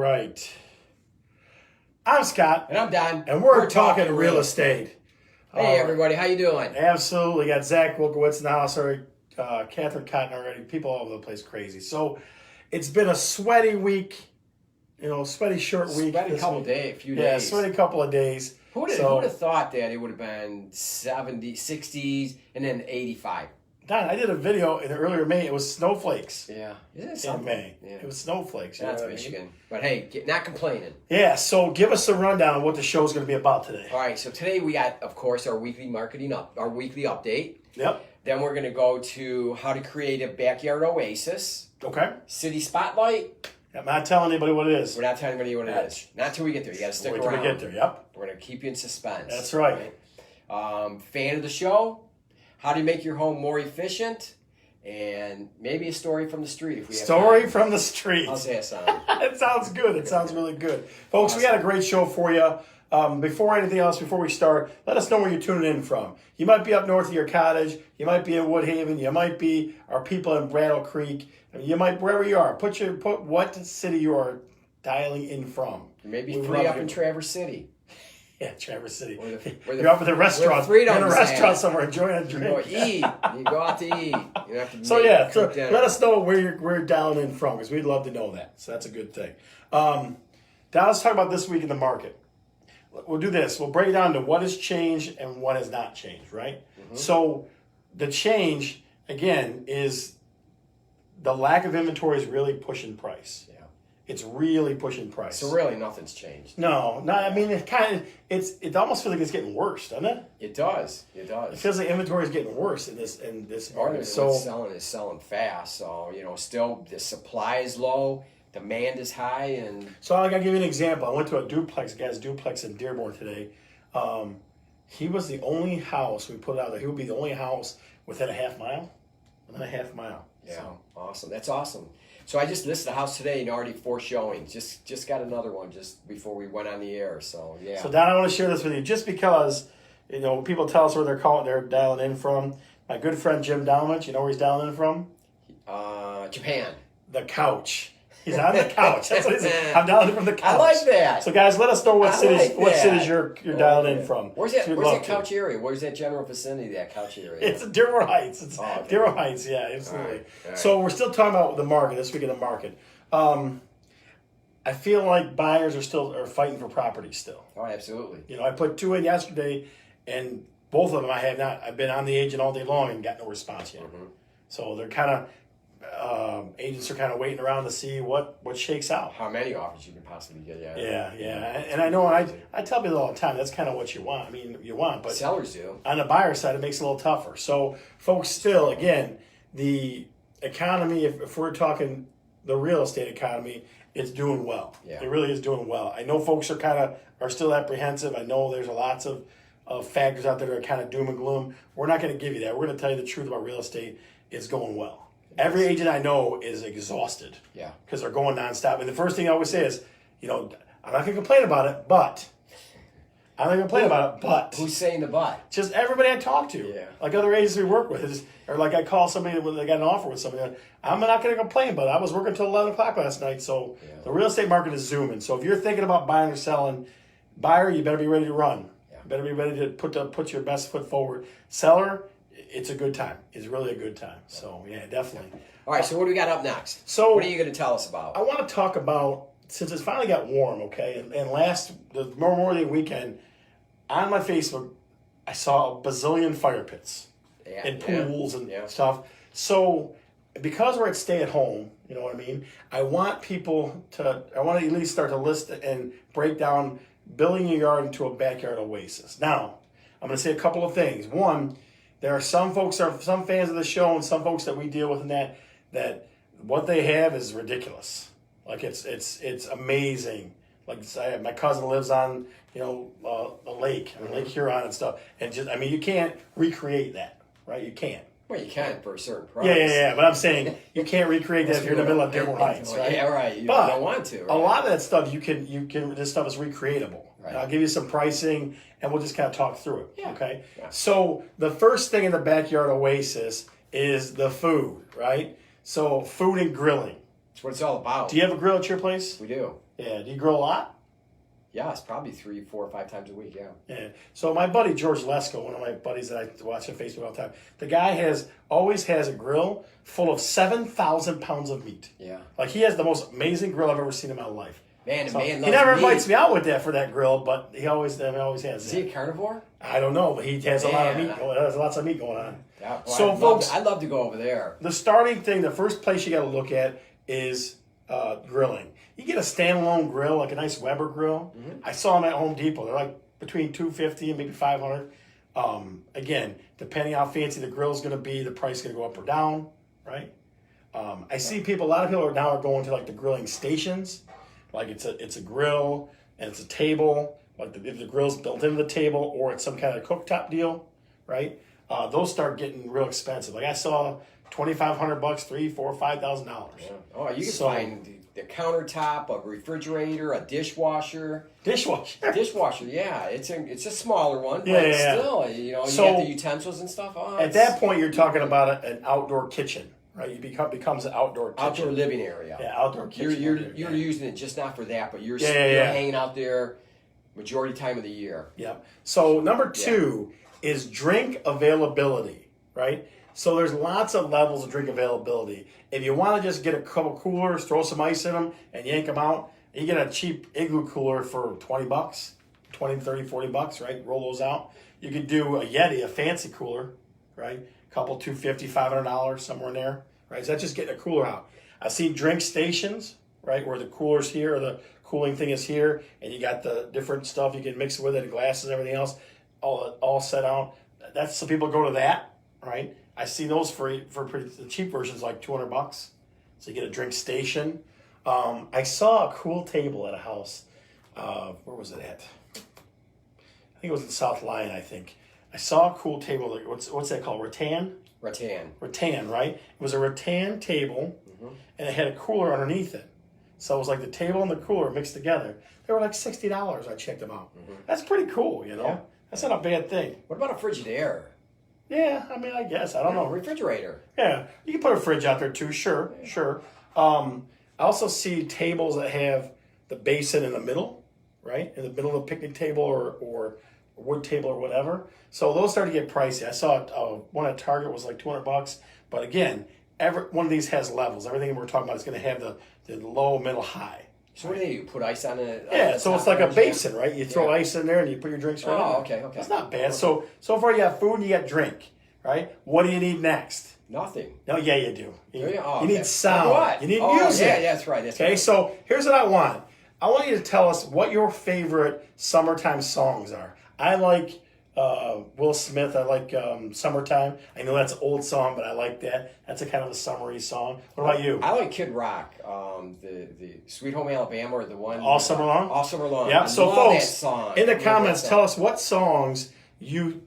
right. I'm Scott. And I'm Don. And we're talking real estate. Hey, everybody. How you doing? Absolutely. Got Zach Wilkowitz in the house already. Catherine Cotton already. People all over the place crazy. So it's been a sweaty week. Sweaty short week. Sweaty couple days, few days. Yeah, sweaty couple of days. Who would have thought that it would have been 70s, 60s, and then 85? Don, I did a video in earlier May. It was snowflakes. Yeah. Isn't it In something? May. Yeah. It was snowflakes. That's Michigan. But hey, not complaining. Yeah, so give us a rundown of what the show's going to be about today. All right, so today we got, of course, our weekly our weekly update. Yep. Then we're going to go to how to create a backyard oasis. Okay. City spotlight. I'm not telling anybody what it is. We're not telling anybody what it is. Not till we get there. You got to stick Wait around. till we get there, yep. We're going to keep you in suspense. That's right. Fan of the show. How do you make your home more efficient? And maybe a story from the street if we have Story time. from the street. How's that sound? It sounds good. It sounds really good. Folks, we got a great show for you. Before anything else, before we start, let us know where you're tuning in from. You might be up north of your cottage. You might be in Woodhaven. You might be our people in Brattle Creek. You might, wherever you are, put what city you are dialing in from. Maybe free up in Traverse City. Yeah, Traverse City. You're up at the restaurant. You're in a restaurant somewhere enjoying a drink. You eat. You go out to eat. You have to let us know where you're dialing in from because we'd love to know that. So that's a good thing. Now let's talk about this week in the market. We'll do this. We'll break it down to what has changed and what has not changed, right? Mm-hmm. So the change, again, is the lack of inventory is really pushing price. It's really pushing price. So really, nothing's changed. No. I mean, it almost feels like it's getting worse, doesn't it? It does. It feels like inventory is getting worse in this market. So what's selling fast. So still the supply is low, demand is high, and so I gotta give you an example. I went to a guy's duplex in Dearborn today. He was the only house we put out there. He would be the only house within a half mile. Yeah, so. Awesome. That's awesome. So I just listed a house today and already 4 showings. Just got another one just before we went on the air. So yeah. So Don, I want to share this with you just because people tell us where they're dialing in from. My good friend Jim Dalmich, you know where he's dialing in from? Japan. The couch. He's on the couch. That's what he said. I'm dialing in from the couch. I like that. So guys, let us know what cities you're dialing in from. Where's that couch area? Where's that general vicinity? That couch area? It's Dearborn Heights. Dearborn Heights. Yeah, absolutely. All right. So we're still talking about the market this week in the market. I feel like buyers are fighting for property still. Oh, absolutely. I put 2 in yesterday, and both of them I have not. I've been on the agent all day long and got no response yet. Mm-hmm. So they're kind of. Agents are kind of waiting around to see what shakes out. How many offers you can possibly get? Yeah. And I know I tell people all the time that's kind of what you want. I mean, you want, but sellers do. On the buyer side, it makes it a little tougher. So, folks, still, again, the economy. If we're talking the real estate economy, it's doing well. Yeah. It really is doing well. I know folks are still apprehensive. I know there's lots of factors out there that are kind of doom and gloom. We're not going to give you that. We're going to tell you the truth about real estate. It's going well. Every agent I know is exhausted. Yeah. Because they're going nonstop. And the first thing I always say is, I'm not going to complain about it, but. Who's saying the but? Just everybody I talk to. Yeah. Like other agents we work with. Or like I call somebody when they got an offer with somebody. I'm not going to complain, but I was working until 11 o'clock last night. So the real estate market is zooming. So if you're thinking about buying or selling, buyer, you better be ready to run. Yeah. You better be ready to put your best foot forward. Seller, it's a good time. It's really a good time. So, yeah, definitely. All right, so what do we got up next? So what are you going to tell us about? I want to talk about, since it's finally got warm, okay, and the Memorial Day weekend, on my Facebook, I saw a bazillion fire pits and pools and stuff. So, because we're at stay at home, you know what I mean, I want to at least start to list and break down building your yard into a backyard oasis. Now, I'm going to say a couple of things. One, there are some fans of the show and some folks that we deal with in that what they have is ridiculous. Like it's amazing. Like my cousin lives on a lake, Lake Huron and stuff, and you can't recreate that, right? You can't. Well, you can for a certain price. Yeah. But I'm saying you can't recreate that if you're in the middle of Dearborn Heights, right? Yeah, right. You don't want to. Right? A lot of that stuff you can. This stuff is recreatable. Right. I'll give you some pricing, and we'll just kind of talk through it. Yeah. Okay. Yeah. So the first thing in the backyard oasis is the food, right? So food and grilling. That's what it's all about. Do you have a grill at your place? We do. Yeah. Do you grill a lot? Yeah, it's probably 3, 4, or 5 times a week. Yeah. Yeah. So my buddy George Lesko, one of my buddies that I watch on Facebook all the time, the guy always has a grill full of 7,000 pounds of meat. Yeah. Like he has the most amazing grill I've ever seen in my life. Man, So man, he never meat. invites me out with that for that grill, but he always has. Is he a carnivore? I don't know, but he has a lot of meat. Man. There's lots of meat going on. Yeah, well, So, folks, I'd love to go over there. The starting thing, the first place you got to look at is grilling. You get a standalone grill, like a nice Weber grill. Mm-hmm. I saw them at Home Depot. They're like between $250 and maybe $500. Again, depending how fancy the grill's going to be, the price is going to go up or down, right? I see a lot of people now are going to like the grilling stations. Like it's a grill and it's a table. Like if the grill's built into the table or it's some kind of cooktop deal, right? Those start getting real expensive. Like I saw $2,500, $3,000, $4,000, $5,000. Yeah. Oh, you can find the countertop, a refrigerator, a dishwasher. Dishwasher, yeah. It's a smaller one, but still, you know, you get the utensils and stuff. Oh, at that point, you're talking about an outdoor kitchen, right? It becomes an outdoor kitchen. Outdoor living area. Yeah, outdoor kitchen. You're using it just not for that, but you're hanging out there majority time of the year. Yeah. So number 2 is drink availability, right? So there's lots of levels of drink availability. If you want to just get a couple coolers, throw some ice in them, and yank them out, you get a cheap igloo cooler for $20, 20, 30, $40, right? Roll those out. You could do a Yeti, a fancy cooler, right? A couple $250, $500, somewhere in there, right? So that's just getting a cooler out. I've seen drink stations, right, where the cooler's here or the cooling thing is here, and you got the different stuff you can mix it with it, the glasses and everything else, all set out. That's some people go to that, right? I see those for the cheap versions like $200. So you get a drink station. I saw a cool table at a house. Where was it at? I think it was in South Lyon, I think. I saw a cool table. What's that called? Rattan, right? It was a rattan table, and it had a cooler underneath it. So it was like the table and the cooler mixed together. They were like $60. I checked them out. That's pretty cool, you know? Yeah. That's not a bad thing. What about a Frigidaire? Yeah, I mean, I guess. I don't know. Refrigerator. Yeah, you can put a fridge out there too, sure. I also see tables that have the basin in the middle, right? In the middle of a picnic table or wood table or whatever. So those start to get pricey. I saw one at Target was like $200. But again, every one of these has levels. Everything we're talking about is going to have the low, middle, high. So what do you put ice on it? Yeah, so it's like a basin, right? You throw ice in there and you put your drinks right in. Oh, okay. It's not bad. So far you got food and you got drink, right? What do you need next? Nothing. No, yeah, you do. You okay. need sound. What? You need music. Yeah, that's right. Okay, so here's what I want. I want you to tell us what your favorite summertime songs are. I like Will Smith. I like Summertime. I know that's an old song, but I like that. That's a kind of a summery song. What about you? I like Kid Rock. The Sweet Home Alabama or the one All Summer Long? All Summer Long. Yeah, so folks, that song. in the comments, tell us what songs you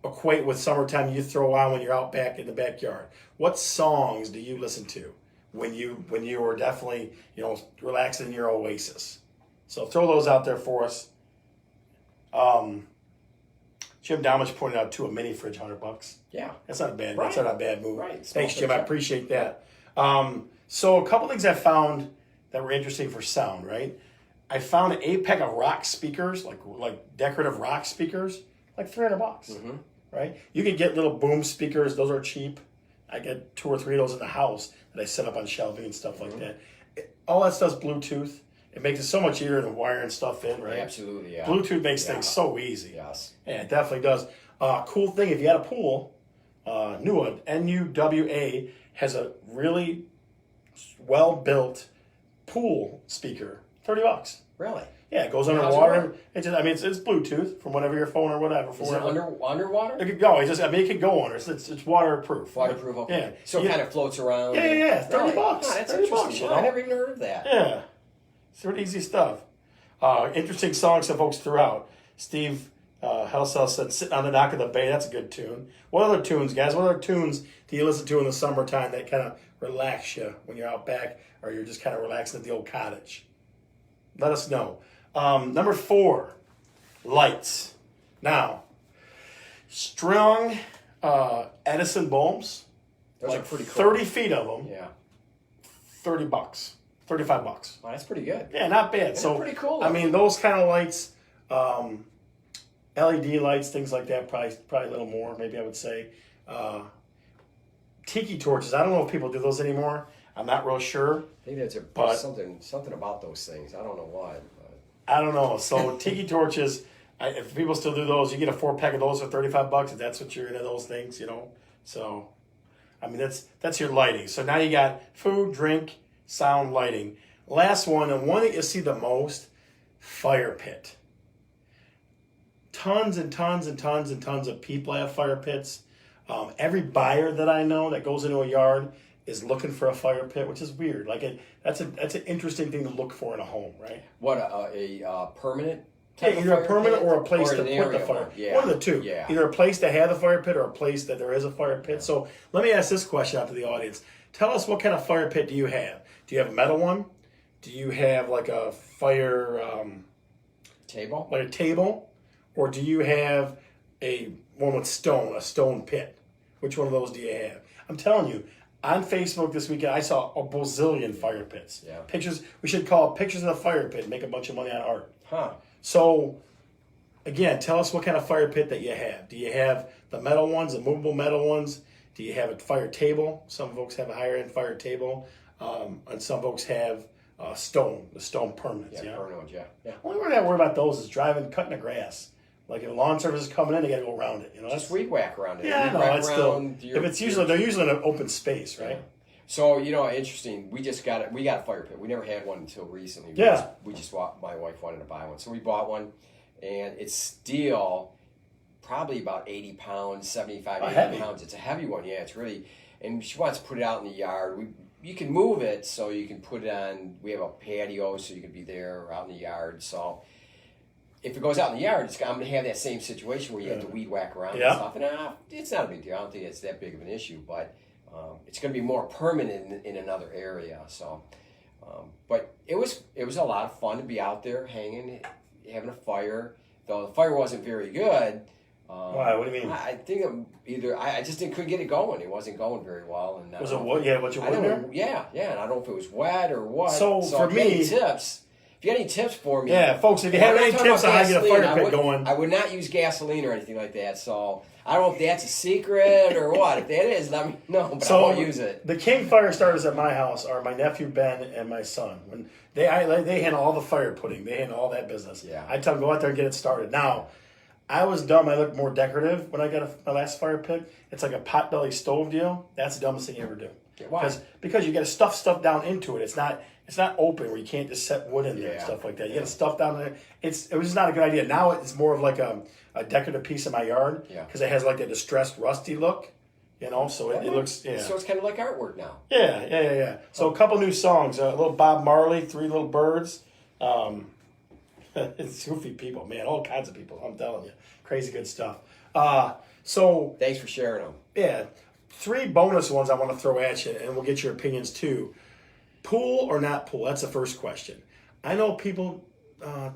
equate with summertime you throw on when you're out back in the backyard. What songs do you listen to when you are definitely, relaxing in your oasis? So throw those out there for us. Jim Damage pointed out a mini fridge, $100. Yeah, that's not a bad. Right. That's not a bad move. Right. Thanks, Jim. I appreciate that. So a couple things I found that were interesting for sound. Right, I found an 8-pack of rock speakers, like decorative rock speakers, like $300. Right, you can get little boom speakers. Those are cheap. I get 2 or 3 of those in the house that I set up on shelving and stuff like that. All that stuff's Bluetooth. It makes it so much easier than wiring stuff in, right? Absolutely, yeah. Bluetooth makes things so easy. Yes. Yeah, it definitely does. Cool thing, if you had a pool, NUWA, N-U-W-A, has a really well-built pool speaker. $30. Really? Yeah, it goes underwater. It's Bluetooth from whatever your phone or whatever. Is it underwater? It could go. It can go under. It's waterproof. Waterproof, okay. Yeah. So it kind of floats around. Yeah. $30. Oh, that's interesting. I never even heard of that. Yeah. It's pretty easy stuff. Interesting songs that folks threw out. Steve Helsel said, "Sitting on the Dock of the Bay." That's a good tune. What other tunes, guys? What other tunes do you listen to in the summertime that kind of relax you when you're out back or you're just kind of relaxing at the old cottage? Let us know. Number 4, lights. Now, strung Edison bulbs. Those are pretty cool. 30 feet of them. Yeah. $30, $35. Well, that's pretty good. Yeah, not bad. And so pretty cool. I mean, those kind of lights, LED lights, things like that, probably a little more. Maybe I would say tiki torches. I don't know if people do those anymore. I'm not real sure. I think there's something about those things. I don't know what. But. I don't know. So tiki torches. If people still do those, you get a 4-pack of those for $35. If that's what you're into, those things, you know. So, I mean, that's your lighting. So now you got food, drink, sound, lighting. Last one, and one that you see the most, fire pit. Tons and tons and tons and tons of people have fire pits. Every buyer that I know that goes into a yard is looking for a fire pit, which is weird. Like that's an interesting thing to look for in a home, right? What a permanent. Yeah, either a permanent or a place to put the fire. Yeah. One of the two. Yeah. Either a place to have the fire pit or a place that there is a fire pit. Yeah. So let me ask this question out to the audience. Tell us, what kind of fire pit do you have? Do you have a metal one? Do you have like a fire table? Like a table? Or do you have a one with a stone pit? Which one of those do you have? I'm telling you, on Facebook this weekend, I saw a bazillion fire pits. Yeah. Pictures. We should call it pictures of the fire pit and make a bunch of money on art. Huh. So, again, tell us what kind of fire pit that you have. Do you have the metal ones, the movable metal ones? Do you have a fire table? Some folks have a higher end fire table, and some folks have the stone permanents. Yeah, permanent ones, yeah. Only way I worry about those is cutting the grass. Like if a lawn service is coming in, they got to go around it. You know, just weed whack around it. Yeah, no, it's still. If it's they're usually in an open space, right? Yeah. So, interesting. We got a fire pit. We never had one until recently. Yeah. My wife wanted to buy one. So we bought one, and it's steel, probably about 80 pounds, 75, 80 pounds. It's a heavy one, yeah. It's really, and she wants to put it out in the yard. You can move it so you can put it on, we have a patio so you can be there or out in the yard. So if it goes out in the yard, I'm going to have that same situation where you have to weed whack around and stuff. And it's not a big deal. I don't think it's that big of an issue, but it's going to be more permanent in another area. So, but it was a lot of fun to be out there hanging, having a fire. Though the fire wasn't very good. Why? What do you mean? I think I just couldn't get it going. It wasn't going very well. And was it what? Yeah, what you wood there? Yeah, and I don't know if it was wet or what. So for me, tips. If you got any tips for me, yeah, folks, if you have any tips on how to get a fire pit going, I would not use gasoline or anything like that. So I don't know if that's a secret or what. If that is, let me know. But I won't use it. The king fire starters at my house are my nephew Ben and my son. When they handle all the fire putting, they handle all that business. Yeah, I tell them go out there and get it started. Now, I was dumb. I looked more decorative when I got my last fire pit. It's like a potbelly stove deal. That's the dumbest thing you ever do. Why? Because you got to stuff stuff down into it. It's not open where you can't just set wood in there and stuff like that. You got to stuff down there. It was just not a good idea. Now it's more of like a decorative piece in my yard because it has like a distressed, rusty look. You know, so it looks. Yeah. So it's kind of like artwork now. Yeah. So a couple new songs. A little Bob Marley, Three Little Birds. It's goofy people, man. All kinds of people. I'm telling you, crazy good stuff. So thanks for sharing them. Yeah, 3 bonus ones I want to throw at you, and we'll get your opinions too. Pool or not pool? That's the first question. I know people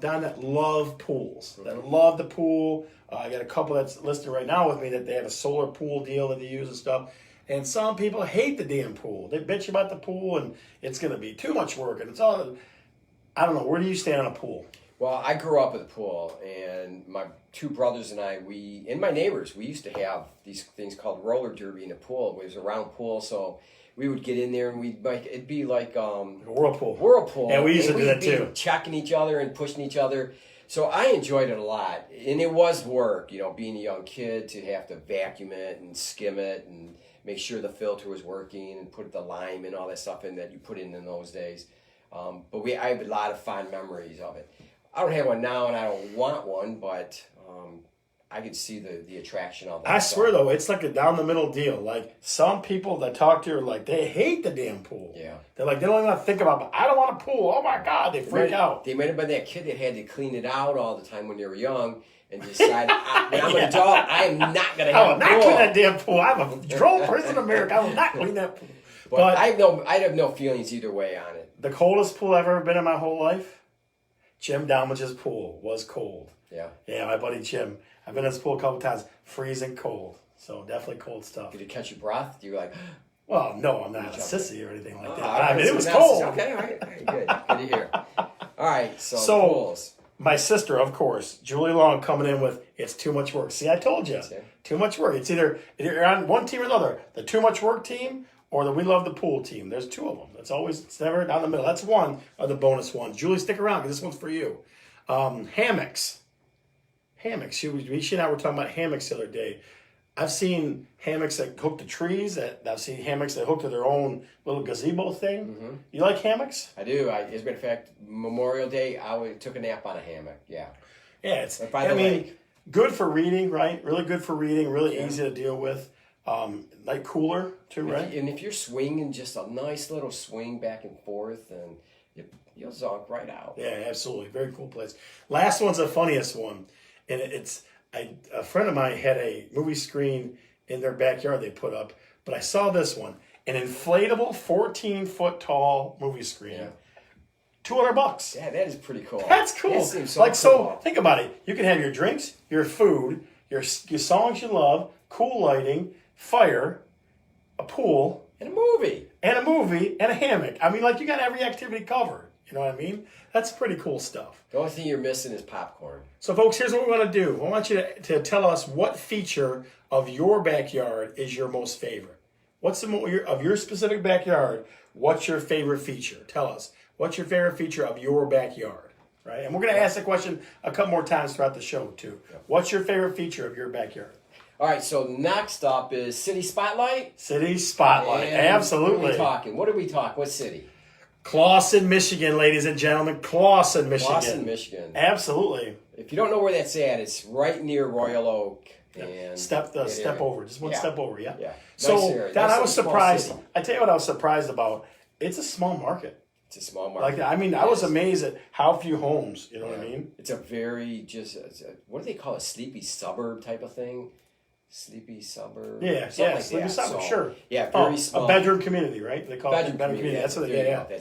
down that love pools, that love the pool. I got a couple that's listed right now with me that they have a solar pool deal that they use and stuff. And some people hate the damn pool. They bitch about the pool, and it's going to be too much work, and it's all. I don't know. Where do you stand on a pool? Well, I grew up with a pool, and my 2 brothers and I, and my neighbors, we used to have these things called roller derby in the pool. It was a round pool, so we would get in there, and it'd be like a whirlpool. Whirlpool. Yeah, we used to do that too. Checking each other and pushing each other. So I enjoyed it a lot, and it was work, being a young kid to have to vacuum it and skim it and make sure the filter was working and put the lime and all that stuff in that you put in those days. But I have a lot of fond memories of it. I don't have one now, and I don't want one, but I could see the attraction of it. I swear, though, it's like a down-the-middle deal. Like, some people that talk to you are like, they hate the damn pool. Yeah. They're like, they don't even want to think about it. I don't want a pool. Oh, my God. They freak out. They might have been that kid that had to clean it out all the time when they were young and decided, when I'm an adult, I am not going to have a pool. I will not clean that damn pool. I'm a grown person in America. I will not clean that pool. But I have no feelings either way on it. The coldest pool I've ever been in my whole life, Jim Dowmage's pool was cold. Yeah. Yeah, my buddy Jim. I've been in this pool a couple times. Freezing cold. So definitely cold stuff. Did it catch your breath? You were like... Well, no, I'm not a sissy or anything like that. I mean, it was cold. Okay, all right. Good. Good to hear. All right, so pools. My sister, of course, Julie Long, coming in with, it's too much work. See, I told you. Too much work. It's either you're on one team or the other. The too much work team or the we love the pool team. There's two of them. It's never down the middle. That's one of the bonus ones. Julie, stick around because this one's for you. Hammocks. Hammocks. She and I were talking about hammocks the other day. I've seen hammocks that hook to trees. I've seen hammocks that hook to their own little gazebo thing. Mm-hmm. You like hammocks? I do. As a matter of fact, Memorial Day, I took a nap on a hammock. Yeah. Yeah, it's. Good for reading, right? Really good for reading. Really easy to deal with. Like cooler too, right? And if you're swinging, just a nice little swing back and forth, and you'll zonk right out. Yeah, absolutely. Very cool place. Last one's the funniest one, and a friend of mine had a movie screen in their backyard they put up, but I saw this one, an inflatable 14-foot tall movie screen. Yeah. $200. Yeah, that is pretty cool. That's cool. That seems so cool. So think about it. You can have your drinks, your food, your songs you love, cool lighting, fire, a pool, and a movie, and a hammock. I mean, you got every activity covered. You know what I mean? That's pretty cool stuff. The only thing you're missing is popcorn. So, folks, here's what we want to do. I want you to tell us what feature of your backyard is your most favorite. What's of your specific backyard? What's your favorite feature? Tell us. What's your favorite feature of your backyard? Right? And we're going to ask the question a couple more times throughout the show, too. What's your favorite feature of your backyard? All right, so next up is City Spotlight. City Spotlight, absolutely. What are we talking? What city? Clawson, Michigan, ladies and gentlemen. Clawson, Michigan. Clawson, Michigan. Absolutely. If you don't know where that's at, it's right near Royal Oak. And step over, just one step over, yeah. So, nice Don, I was surprised. I tell you what I was surprised about. It's a small market. It's a small market. I was amazed at how few homes. You know what I mean? It's a very what do they call it? Sleepy suburb type of thing. Sleepy suburb. Yeah, sleepy suburb. Sure. Yeah, very small. A bedroom community, right? They call it bedroom community. That's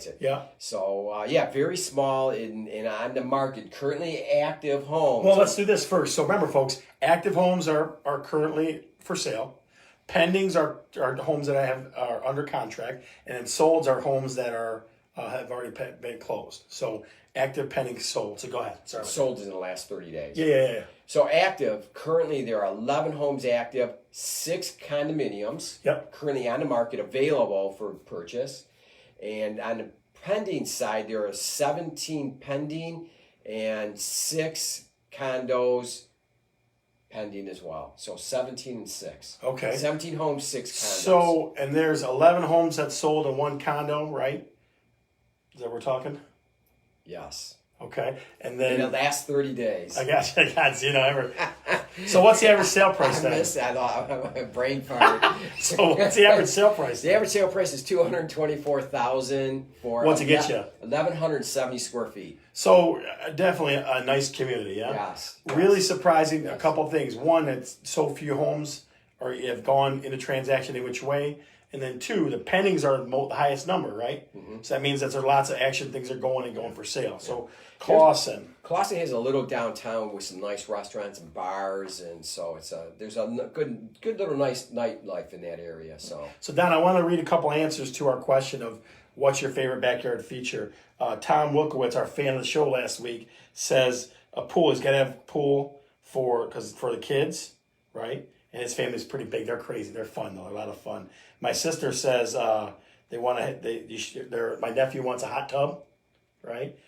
it. Yeah. So very small and on the market currently active homes. Well, let's do this first. So remember, folks, active homes are currently for sale. Pendings are homes that are under contract, and then solds are homes that have already been closed. So active, pending, sold. So go ahead. Sorry. Sold in the last 30 days. Yeah. So active, currently there are 11 homes active, 6 condominiums currently on the market available for purchase. And on the pending side, there are 17 pending and 6 condos pending as well. So 17 and 6. Okay. 17 homes, 6 condos. So, and there's 11 homes that sold and 1 condo, right? Is that what we're talking? Yes. Okay. And then in the last 30 days. I got you. So what's the average sale price then? I missed that. I brain fart. So what's the average sale price? The average sale price is $224,000 for what's it get you? 1,170 square feet. So definitely a nice community, yeah? Yes. Really surprising. Yes. A couple things. One, it's so few homes have gone into transaction in which way. And then 2, the pendings are the highest number, right? Mm-hmm. So that means that there are lots of action. Things are going for sale. So Clawson has a little downtown with some nice restaurants and bars, and so there's a good little nice nightlife in that area. So Don, I want to read a couple answers to our question of what's your favorite backyard feature. Tom Wilkowitz, our fan of the show last week, says a pool. He's got to have a pool for the kids, right? And his family's pretty big. They're crazy. They're fun though. They're a lot of fun. My sister says my nephew wants a hot tub, right?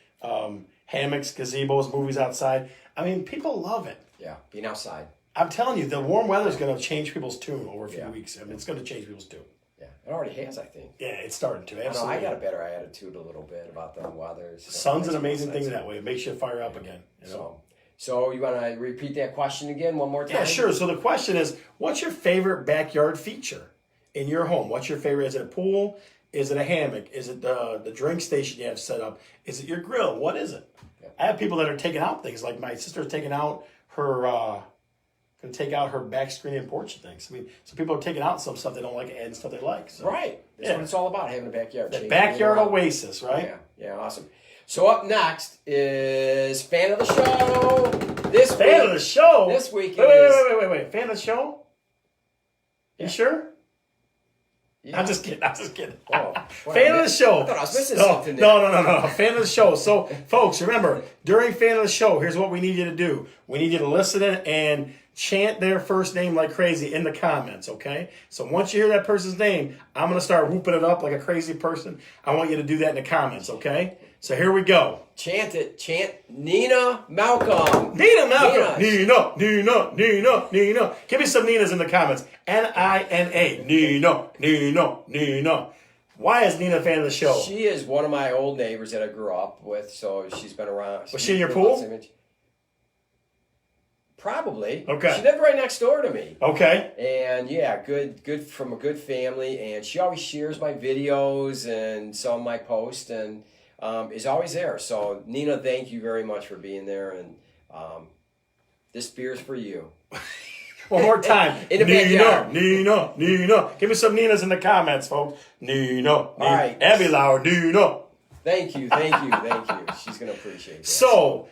Hammocks, gazebos, movies outside. I mean, people love it. Yeah, being outside. I'm telling you, the warm weather is going to change people's tune over a few weeks. I mean, it's going to change people's tune. Yeah, it already has, I think. Yeah, it's starting to. Absolutely. I got a better attitude a little bit about the weather. The sun's an amazing thing that way. It makes you fire up again. You know? So you want to repeat that question again one more time? Yeah, sure. So the question is, what's your favorite backyard feature in your home? What's your favorite? Is it a pool? Is it a hammock? Is it the drink station you have set up? Is it your grill? What is it? Yeah. I have people that are taking out things. Like my sister's taking out her back screen and porch things. I mean, so people are taking out some stuff they don't like and stuff they like. So. Right. That's what it's all about, having a backyard. The backyard oasis, right? Yeah, awesome. So up next is Fan of the Show. This week. Fan of the Show? This week Wait. Fan of the show? You sure? Yeah. I'm just kidding. Oh, fan of the show. I thought I was missing something there. No. Fan of the show. So, folks, remember, during fan of the show, here's what we need you to do. We need you to listen in and chant their first name like crazy in the comments, okay? So once you hear that person's name, I'm going to start whooping it up like a crazy person. I want you to do that in the comments, okay? So here we go. Chant it. Chant Nina Malcolm. Nina. Give me some Ninas in the comments. Nina. Nina. Why is Nina a fan of the show? She is one of my old neighbors that I grew up with, so she's been around. Was she in your pool? Probably. Okay. She lived right next door to me. Okay. And yeah, good from a good family, and she always shares my videos and some of my posts, and is always there. So Nina, thank you very much for being there, and this beer's for you. One more time. In the backyard. Nina. Give me some Ninas in the comments, folks. Nina. All right. Abby Lauer, Nina. Thank you. She's going to appreciate that. So,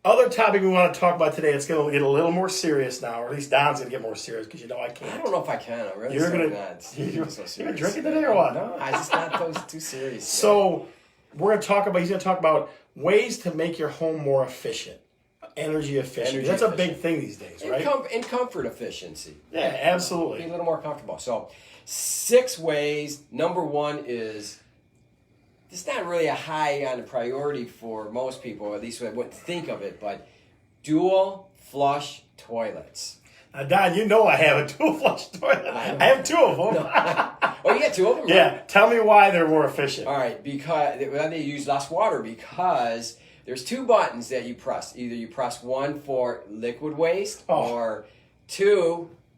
other topic we want to talk about today, it's going to get a little more serious now, or at least Don's going to get more serious, because I can't. I don't know if I can. I'm really You're going to drink it today or what? No, I just not those too serious. So, he's going to talk about ways to make your home more efficient. Energy efficient. That's a big thing these days, right? And comfort efficiency. Yeah, absolutely. Be a little more comfortable. So, 6 ways. Number 1 is, it's not really a high on the priority for most people, at least I wouldn't think of it, but dual flush toilets. Now, Don, you know I have a dual flush toilet. I have 2 of them. Oh, you got 2 of them? Yeah. Right? Tell me why they're more efficient. All right, because they use less water, because there's 2 buttons that you press. Either you press 1 for liquid waste or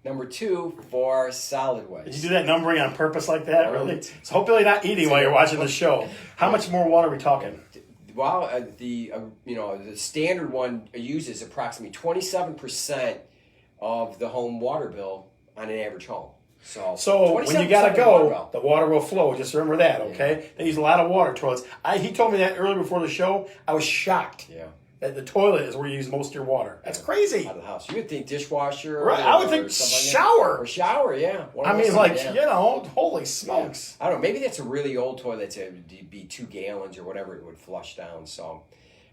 number 2 for solid waste. Did you do that numbering on purpose like that, really? So hopefully you're not eating while you're watching the show. How much more water are we talking? Well, the standard one uses approximately 27% of the home water bill on an average home. So when you gotta go, the water will flow. Just remember that, okay? Yeah. They use a lot of water toilets. He told me that earlier before the show. I was shocked. Yeah. That the toilet is where you use most of your water. That's crazy. Out of the house. You would think dishwasher. Right. I would think shower. Or shower, yeah. Holy smokes. Yeah. I don't know. Maybe that's a really old toilet to be 2 gallons or whatever it would flush down. So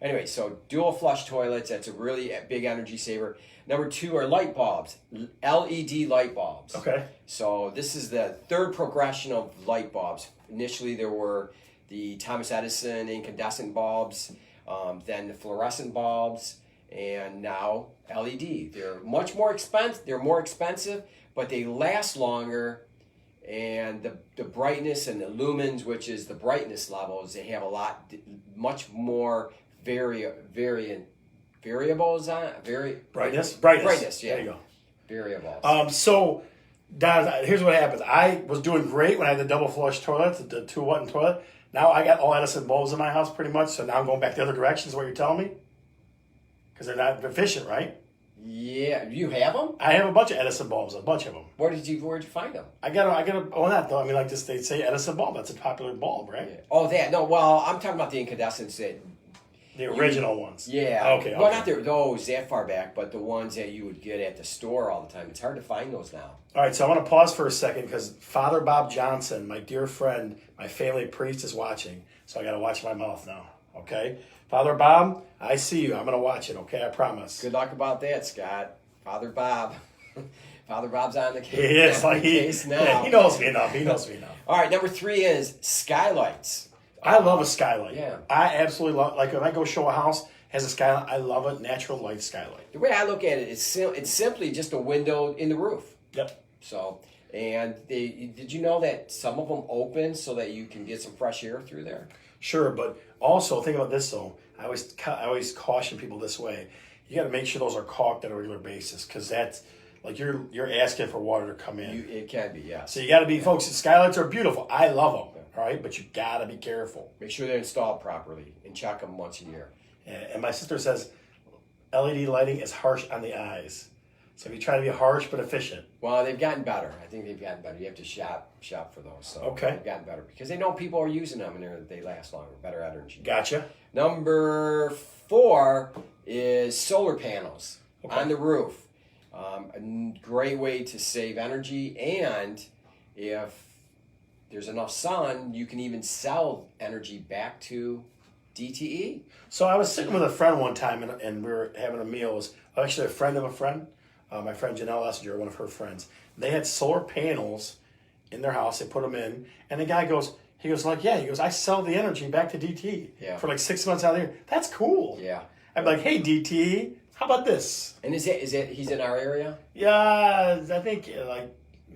anyway, dual flush toilets, that's a really big energy saver. Number 2 are light bulbs, LED light bulbs. Okay. So this is the 3rd progression of light bulbs. Initially, there were the Thomas Edison incandescent bulbs, then the fluorescent bulbs, and now LED. They're much more expensive. They're more expensive, but they last longer. And the brightness and the lumens, which is the brightness levels, they have much more variables on brightness. Yeah, there you go. Variables. So, Don, here's what happens. I was doing great when I had the double flush toilet, the 2-button toilet. Now I got all Edison bulbs in my house pretty much. So now I'm going back the other direction. Is what you're telling me? Because they're not efficient, right? Yeah, you have them? I have a bunch of Edison bulbs, a bunch of them. Where'd you find them? I got not though. I mean, like this, they say Edison bulb. That's a popular bulb, right? Yeah. Oh, that no. Well, I'm talking about the incandescents the original ones. Yeah. Okay. Well, not those that far back, but the ones that you would get at the store all the time. It's hard to find those now. All right, so I want to pause for a second because Father Bob Johnson, my dear friend, my family priest, is watching. So I got to watch my mouth now. Okay, Father Bob, I see you. I'm going to watch it. Okay, I promise. Good luck about that, Scott. Father Bob. Father Bob's on the case. He is. Case now. He knows me enough. All right, number 3 is skylights. I love a skylight. Yeah. I absolutely love, like when I go show a house has a skylight, I love a natural light skylight. The way I look at it, it's simply just a window in the roof. Yep. So, and did you know that some of them open so that you can get some fresh air through there? Sure, but also think about this though. I always caution people this way. You got to make sure those are caulked on a regular basis because that's like you're asking for water to come in. It can be, yeah. So you got to be, folks. The skylights are beautiful. I love them. All right, but you got to be careful. Make sure they're installed properly and check them once a year. And my sister says LED lighting is harsh on the eyes. So if you try to be harsh but efficient. Well, they've gotten better. I think they've gotten better. You have to shop for those. So okay. They've gotten better because they know people are using them and they last longer, better energy. Gotcha. Number 4 is solar panels on the roof. A great way to save energy, and if there's enough sun, you can even sell energy back to DTE. So I was sitting with a friend one time, and we were having a meal. It was actually a friend of a friend, my friend Janelle Essinger, one of her friends. They had solar panels in their house. They put them in, and the guy goes, I sell the energy back to DTE for like 6 months out of the year. That's cool. Yeah. I'm like, hey, DTE, how about this? And is it he's in our area? Yeah, I think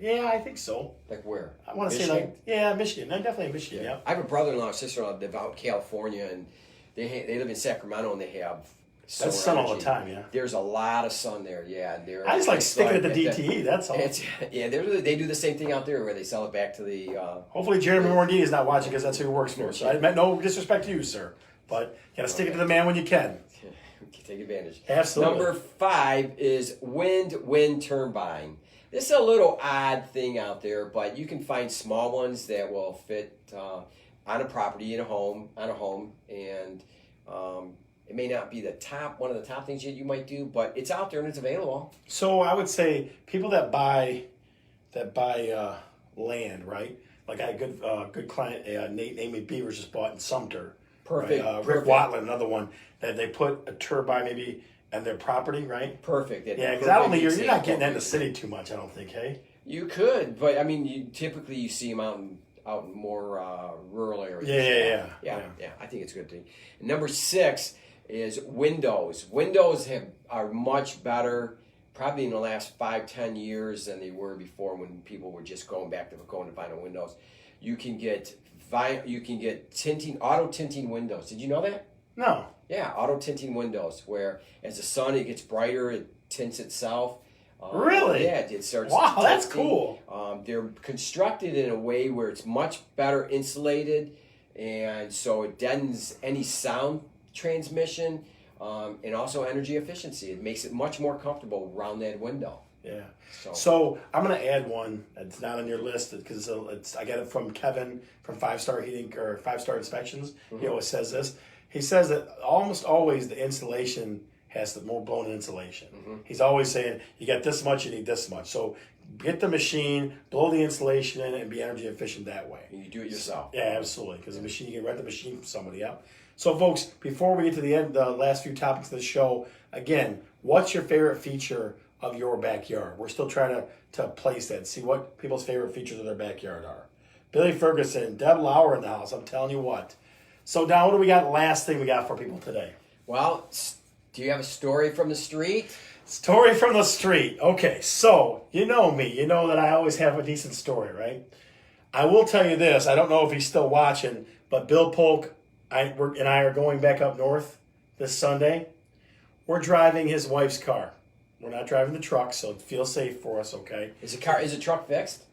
I think so. Like where? I want to say Michigan. I'm definitely in Michigan. Yeah. I have a brother-in-law, sister-in-law that live out in California, and they live in Sacramento, and they have solar That's sun energy. all the time. Yeah. There's a lot of sun there. Yeah. I just like sticking it to DTE. That's all. They do the same thing out there where they sell it back to the. Hopefully, Jeremy Morandini is not watching because that's who he works for. So I meant no disrespect to you, sir, but you gotta stick it to the man when you can. Take advantage. Absolutely. Number 5 is wind turbine. This is a little odd thing out there, but you can find small ones that will fit on a property on a home, and it may not be one of the top things that you might do, but it's out there and it's available. So I would say people that buy land, right? Like I had a good client, Nate Amy Beavers just bought in Sumter. Perfect. Right? Rick Watland, another one that they put a turbine maybe on their property, right? Perfect. Yeah, because I don't think you're not getting that in the city too much. I don't think. Hey, you could, but I mean, you see them out in more rural areas. Yeah. I think it's a good thing. And number 6 is windows. Windows are much better, probably in the last 5-10 years than they were before when people were just going to vinyl windows. You can get auto tinting windows. Did you know that? No. Yeah, auto tinting windows, where as the sun it gets brighter, it tints itself. Really? Yeah, it starts. Wow, that's cool. They're constructed in a way where it's much better insulated, and so it deadens any sound transmission, and also energy efficiency. It makes it much more comfortable around that window. Yeah. So I'm going to add one that's not on your list because I got it from Kevin from 5-Star Heating or 5-Star Inspections. Mm-hmm. He always says this. He says that almost always the insulation has the more blown insulation. Mm-hmm. He's always saying you got this much, you need this much. So get the machine, blow the insulation in, and be energy efficient that way. And you do it yourself. Yeah, absolutely. Because the machine, you can rent the machine from somebody else. So, folks, before we get to the end, the last few topics of the show, again, what's your favorite feature of your backyard? We're still trying to place that, see what people's favorite features of their backyard are. Billy Ferguson, Deb Lauer in the house. I'm telling you what. So, Don, what do we got? Last thing we got for people today. Well, do you have a story from the street? Story from the street. Okay, so you know me. You know that I always have a decent story, right? I will tell you this. I don't know if he's still watching, but Bill Polk and I are going back up north this Sunday. We're driving his wife's car. We're not driving the truck, so feel safe for us, okay? Is the truck fixed?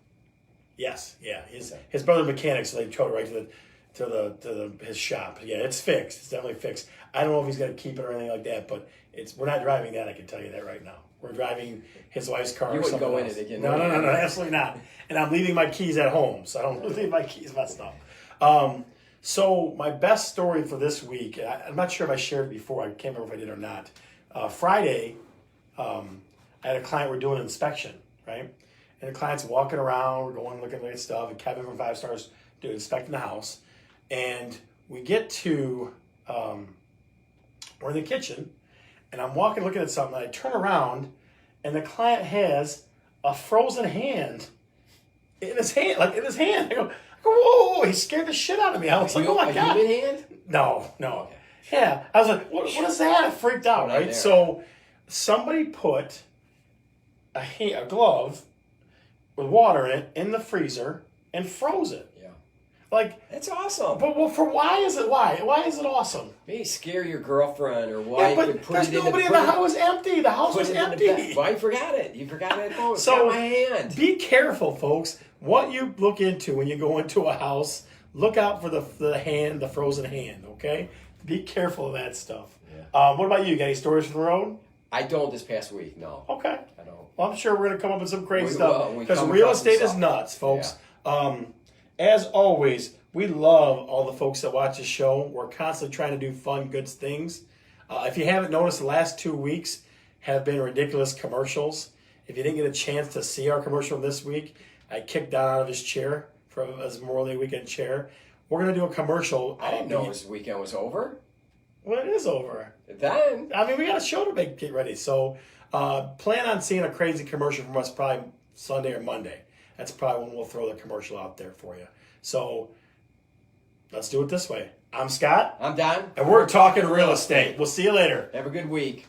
Yes, yeah. His brother mechanic, so they towed it right to his shop. Yeah, it's fixed. It's definitely fixed. I don't know if he's going to keep it or anything like that, but we're not driving that. I can tell you that right now. We're driving his wife's car. You wouldn't go in else. it again. No, absolutely not. And I'm leaving my keys at home, so I don't leave my keys messed up. So my best story for this week, I'm not sure if I shared it before. I can't remember if I did or not. Friday, I had a client. We're doing an inspection, right? And the client's walking around. We're going looking at stuff. And Kevin from 5-Stars inspecting the house. And we get to, we're in the kitchen. And I'm walking looking at something. And I turn around. And the client has a frozen hand in his hand. I go, whoa, he scared the shit out of me. I was like, oh my God. A human hand? No. Okay. Yeah. I was like, what is that? I freaked out, right? So somebody put a glove with water in it in the freezer and froze it. Yeah. Like, that's awesome. But why is it awesome? Maybe scare your girlfriend or why you could put there's nobody in the house. Was empty. The house was empty. Well, you forgot it. You forgot it at home. So my hand. Be careful, folks. What you look into when you go into a house, look out for the frozen hand, okay? Be careful of that stuff. Yeah. What about you? Got any stories from the road? I don't this past week, no. Okay. I don't. Well, I'm sure we're going to come up with some crazy stuff. Because real estate is nuts, folks. Yeah. As always, we love all the folks that watch the show. We're constantly trying to do fun, good things. If you haven't noticed, the last 2 weeks have been ridiculous commercials. If you didn't get a chance to see our commercial this week, I kicked Don out of his chair for as Memorial Day weekend chair. We're gonna do a commercial. I didn't know this weekend was over. Well, it is over. Then I mean, we got a show to get ready. So plan on seeing a crazy commercial from us probably Sunday or Monday. That's probably when we'll throw the commercial out there for you. So let's do it this way. I'm Scott. I'm Don. And we're talking real estate. We'll see you later. Have a good week.